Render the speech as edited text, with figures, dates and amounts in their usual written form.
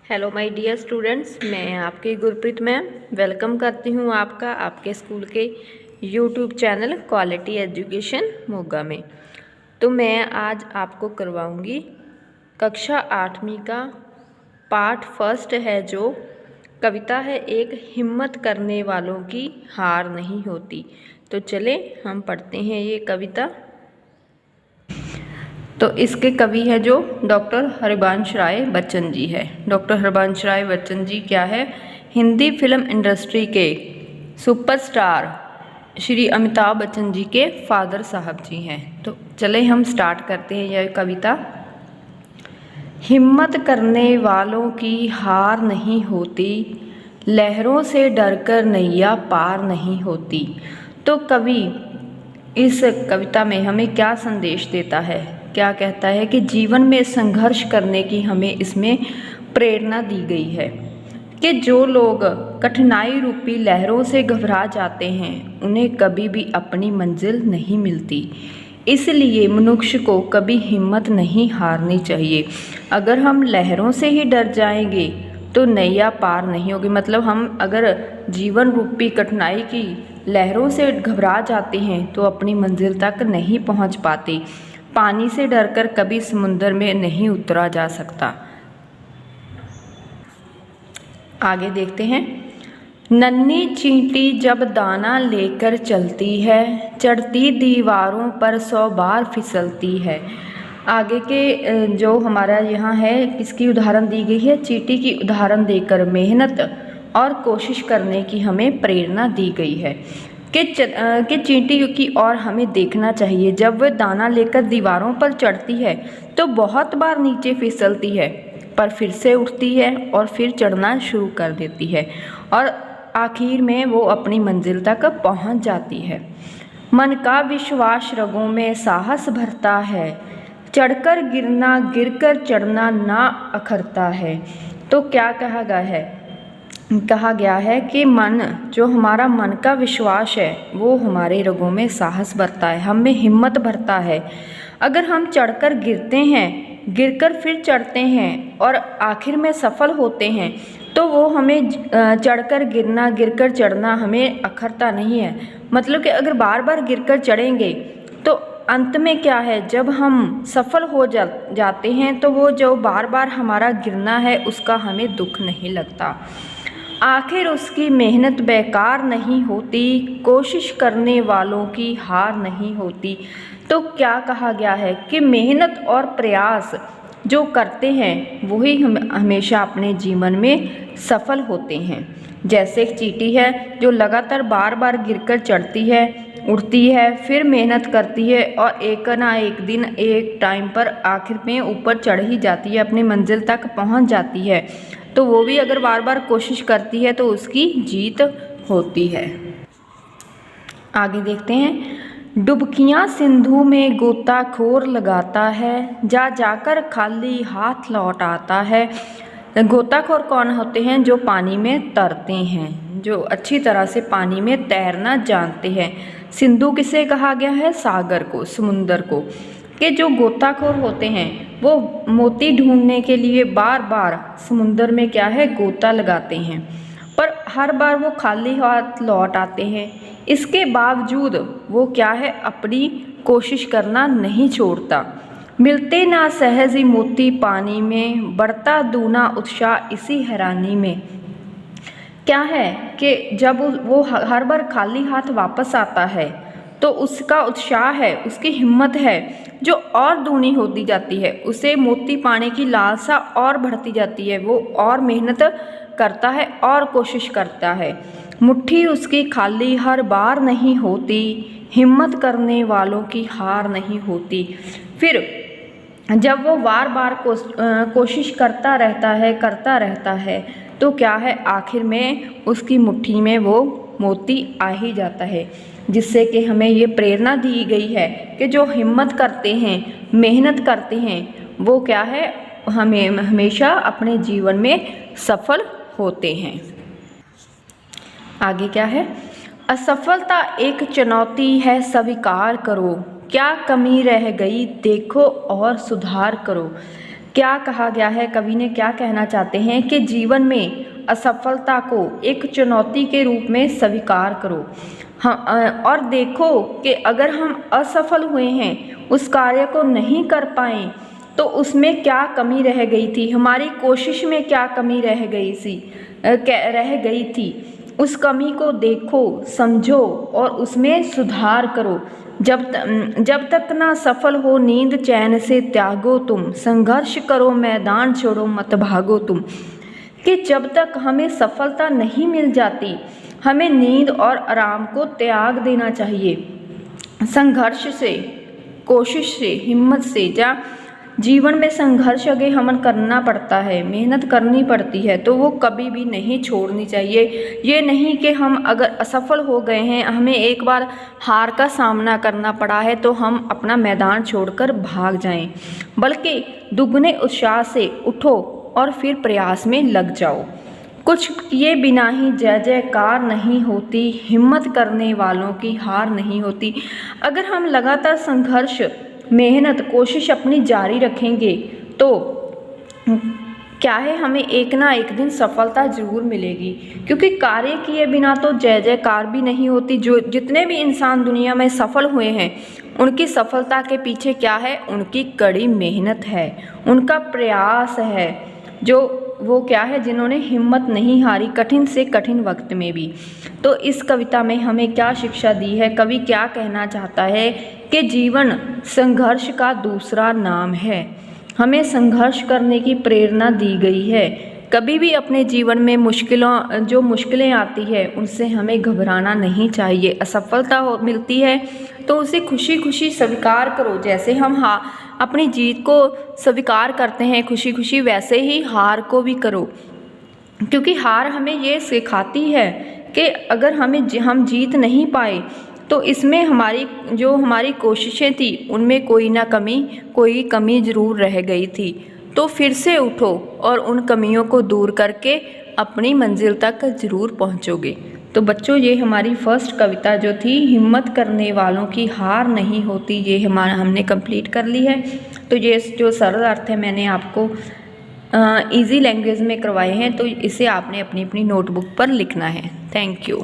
Hello my dear students, मैं आपकी Gurpreet ma'am welcome करती हूँ आपका आपके स्कूल के YouTube channel quality education Moga में। तो मैं आज आपको करवाऊँगी कक्षा 8वीं का पाठ फर्स्ट है, जो कविता है एक हिम्मत करने वालों की हार नहीं होती। तो चले हम पढ़ते हैं ये कविता। तो इसके कवि है जो डॉक्टर हरिवंश राय बच्चन जी है। डॉक्टर हरिवंश राय बच्चन जी क्या है, हिंदी फिल्म इंडस्ट्री के सुपरस्टार श्री अमिताभ बच्चन जी के फादर साहब जी हैं। तो चले हम स्टार्ट करते हैं यह कविता। हिम्मत करने वालों की हार नहीं होती, लहरों से डरकर नैया पार नहीं होती। तो कवि इस कविता में हमें क्या संदेश देता है, क्या कहता है कि जीवन में संघर्ष करने की हमें इसमें प्रेरणा दी गई है कि जो लोग कठिनाई रूपी लहरों से घबरा जाते हैं उन्हें कभी भी अपनी मंजिल नहीं मिलती। इसलिए मनुष्य को कभी हिम्मत नहीं हारनी चाहिए। अगर हम लहरों से ही डर जाएंगे तो नैया पार नहीं होगी। मतलब हम अगर जीवन रूपी कठिनाई की लहरों से घबरा जाते हैं तो अपनी मंजिल तक नहीं पहुंच पाते। पानी से डरकर कभी समुद्र में नहीं उतरा जा सकता। आगे देखते हैं। नन्ही चींटी जब दाना लेकर चलती है, चढ़ती दीवारों पर 100 बार फिसलती है। आगे के जो हमारा यहाँ है इसकी उदाहरण दी गई है, चींटी की उदाहरण देकर मेहनत और कोशिश करने की हमें प्रेरणा दी गई है कि चींटी की ओर हमें देखना चाहिए। जब वह दाना लेकर दीवारों पर चढ़ती है तो बहुत बार नीचे फिसलती है, पर फिर से उठती है और फिर चढ़ना शुरू कर देती है और आखिर में वो अपनी मंजिल तक पहुंच जाती है। मन का विश्वास रगों में साहस भरता है, चढ़कर गिरना गिरकर चढ़ना ना अखरता है। तो क्या कहा गया है कि मन, जो हमारा मन का विश्वास है वो हमारे रगों में साहस भरता है, हमें हिम्मत भरता है। अगर हम चढ़कर गिरते हैं, गिरकर फिर चढ़ते हैं और आखिर में सफल होते हैं तो वो हमें चढ़कर गिरना गिरकर चढ़ना हमें अखरता नहीं है। मतलब कि अगर बार बार गिरकर चढ़ेंगे तो अंत में क्या है, जब हम सफल हो जाते हैं तो वो जो बार बार हमारा गिरना है उसका हमें दुख नहीं लगता। आखिर उसकी मेहनत बेकार नहीं होती, कोशिश करने वालों की हार नहीं होती। तो क्या कहा गया है कि मेहनत और प्रयास जो करते हैं वही हमेशा अपने जीवन में सफल होते हैं। जैसे एक चींटी है जो लगातार बार बार गिरकर चढ़ती है, उड़ती है, फिर मेहनत करती है और एक ना एक दिन एक टाइम पर आखिर में ऊपर चढ़ ही जाती है, अपनी मंजिल तक पहुंच जाती है। तो वो भी अगर बार बार कोशिश करती है तो उसकी जीत होती है। आगे देखते हैं। डुबकियां सिंधु में गोताखोर लगाता है, जा जाकर खाली हाथ लौट आता है। गोताखोर कौन होते हैं? जो पानी में तैरते हैं, जो अच्छी तरह से पानी में तैरना जानते हैं। सिंधु किसे कहा गया है? सागर को, समुंदर को। कि जो गोताखोर होते हैं वो मोती ढूंढने के लिए बार बार समुंदर में क्या है, गोता लगाते हैं, पर हर बार वो खाली हाथ लौट आते हैं। इसके बावजूद वो क्या है, अपनी कोशिश करना नहीं छोड़ता। मिलते ना सहज ही मोती पानी में, बढ़ता दूना उत्साह इसी हैरानी में। क्या है कि जब वो हर बार खाली हाथ वापस आता है तो उसका उत्साह है, उसकी हिम्मत है जो और दूनी होती जाती है। उसे मोती पाने की लालसा और बढ़ती जाती है, वो और मेहनत करता है और कोशिश करता है। मुट्ठी उसकी खाली हर बार नहीं होती, हिम्मत करने वालों की हार नहीं होती। फिर जब वो बार बार कोशिश करता रहता है तो क्या है, आखिर में उसकी मुट्ठी में वो मोती आ ही जाता है। जिससे कि हमें ये प्रेरणा दी गई है कि जो हिम्मत करते हैं, मेहनत करते हैं, वो क्या है, हमें हमेशा अपने जीवन में सफल होते हैं। आगे क्या है? असफलता एक चुनौती है, स्वीकार करो, क्या कमी रह गई देखो और सुधार करो। क्या कहा गया है, कवि ने क्या कहना चाहते हैं कि जीवन में असफलता को एक चुनौती के रूप में स्वीकार करो। और देखो कि अगर हम असफल हुए हैं, उस कार्य को नहीं कर पाए, तो उसमें क्या कमी रह गई थी, हमारी कोशिश में क्या कमी रह गई थी। उस कमी को देखो, समझो और उसमें सुधार करो। जब तक ना सफल हो नींद चैन से त्यागो तुम, संघर्ष करो मैदान छोड़ो मत भागो तुम। कि जब तक हमें सफलता नहीं मिल जाती, हमें नींद और आराम को त्याग देना चाहिए। संघर्ष से, कोशिश से, हिम्मत से, जहाँ जीवन में संघर्ष आगे हमन करना पड़ता है, मेहनत करनी पड़ती है, तो वो कभी भी नहीं छोड़नी चाहिए। ये नहीं कि हम अगर असफल हो गए हैं, हमें एक बार हार का सामना करना पड़ा है, तो हम अपना मैदान छोड़कर भाग जाएं, बल्कि दुगने उत्साह से उठो और फिर प्रयास में लग जाओ। कुछ किए बिना ही जय जयकार नहीं होती, हिम्मत करने वालों की हार नहीं होती। अगर हम लगातार संघर्ष, मेहनत, कोशिश अपनी जारी रखेंगे तो क्या है, हमें एक ना एक दिन सफलता ज़रूर मिलेगी। क्योंकि कार्य किए बिना तो जय जयकार भी नहीं होती। जो जितने भी इंसान दुनिया में सफल हुए हैं, उनकी सफलता के पीछे क्या है, उनकी कड़ी मेहनत है, उनका प्रयास है, जो वो क्या है, जिन्होंने हिम्मत नहीं हारी कठिन से कठिन वक्त में भी। तो इस कविता में हमें क्या शिक्षा दी है, कवि क्या कहना चाहता है कि जीवन संघर्ष का दूसरा नाम है। हमें संघर्ष करने की प्रेरणा दी गई है। कभी भी अपने जीवन में जो मुश्किलें आती है, उनसे हमें घबराना नहीं चाहिए। असफलता मिलती है तो उसे खुशी खुशी स्वीकार करो। जैसे हम अपनी जीत को स्वीकार करते हैं खुशी खुशी, वैसे ही हार को भी करो। क्योंकि हार हमें ये सिखाती है कि अगर हम जीत नहीं पाए, तो इसमें हमारी कोशिशें थी, उनमें कोई कमी ज़रूर रह गई थी। तो फिर से उठो और उन कमियों को दूर करके अपनी मंजिल तक ज़रूर पहुंचोगे। तो बच्चों, ये हमारी फर्स्ट कविता जो थी, हिम्मत करने वालों की हार नहीं होती, ये हमने कंप्लीट कर ली है। तो ये जो सरल अर्थ है मैंने आपको इजी लैंग्वेज में करवाए हैं, तो इसे आपने अपनी अपनी नोटबुक पर लिखना है। Thank you.